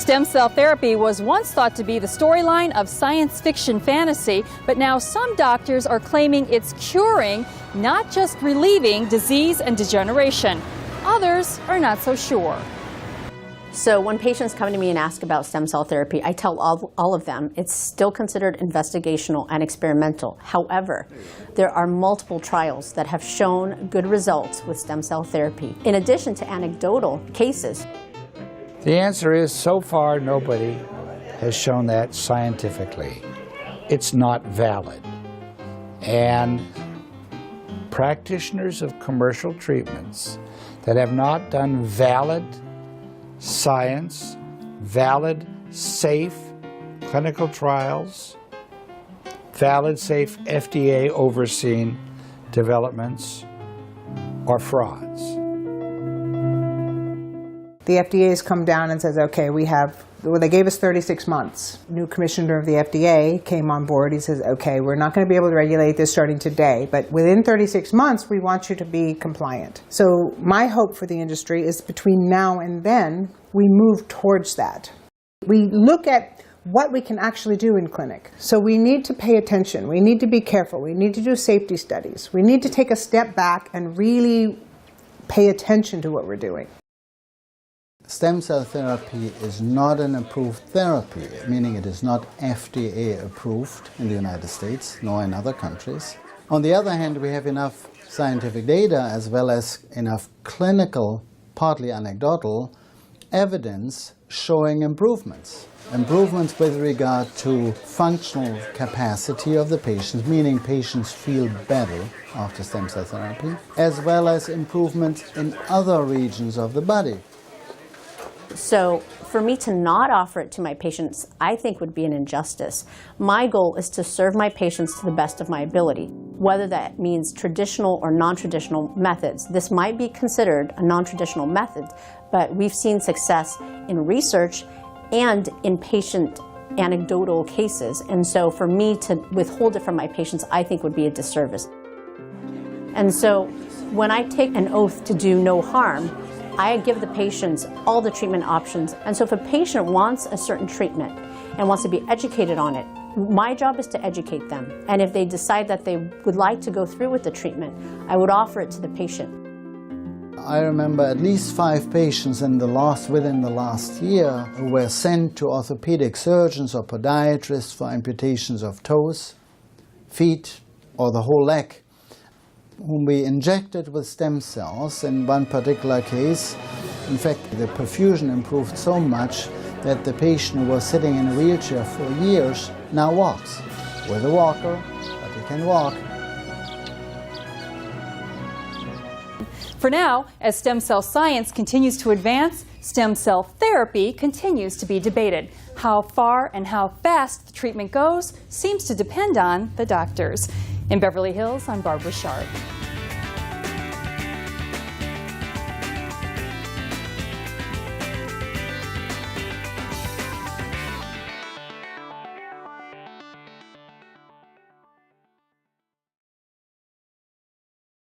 Stem cell therapy was once thought to be the storyline of science fiction fantasy, but now some doctors are claiming it's curing, not just relieving, disease and degeneration. Others are not so sure. So when patients come to me and ask about stem cell therapy, I tell all of them it's still considered investigational and experimental. However, there are multiple trials that have shown good results with stem cell therapy, in addition to anecdotal cases. The answer is, so far, nobody has shown that scientifically. It's not valid. And practitioners of commercial treatments that have not done valid science, valid, safe clinical trials, valid, safe, FDA-overseen developments are frauds. The FDA has come down and says, okay, they gave us 36 months. New commissioner of the FDA came on board. He says, okay, we're not going to be able to regulate this starting today, but within 36 months, we want you to be compliant. So my hope for the industry is between now and then, we move towards that. We look at what we can actually do in clinic. So we need to pay attention. We need to be careful. We need to do safety studies. We need to take a step back and really pay attention to what we're doing. Stem cell therapy is not an approved therapy, meaning it is not FDA approved in the United States, nor in other countries. On the other hand, we have enough scientific data as well as enough clinical, partly anecdotal, evidence showing improvements. Improvements with regard to functional capacity of the patients, meaning patients feel better after stem cell therapy, as well as improvements in other regions of the body. So for me to not offer it to my patients, I think would be an injustice. My goal is to serve my patients to the best of my ability, whether that means traditional or non-traditional methods. This might be considered a non-traditional method, but we've seen success in research and in patient anecdotal cases. And so for me to withhold it from my patients, I think would be a disservice. And so when I take an oath to do no harm, I give the patients all the treatment options. And so if a patient wants a certain treatment and wants to be educated on it, my job is to educate them. And if they decide that they would like to go through with the treatment, I would offer it to the patient. I remember at least 5 patients within the last year who were sent to orthopedic surgeons or podiatrists for amputations of toes, feet, or the whole leg, whom we injected with stem cells. In one particular case, in fact, the perfusion improved so much that the patient who was sitting in a wheelchair for years now walks with a walker, but he can walk. For now, as stem cell science continues to advance, stem cell therapy continues to be debated. How far and how fast the treatment goes seems to depend on the doctors. In Beverly Hills, I'm Barbara Sharp.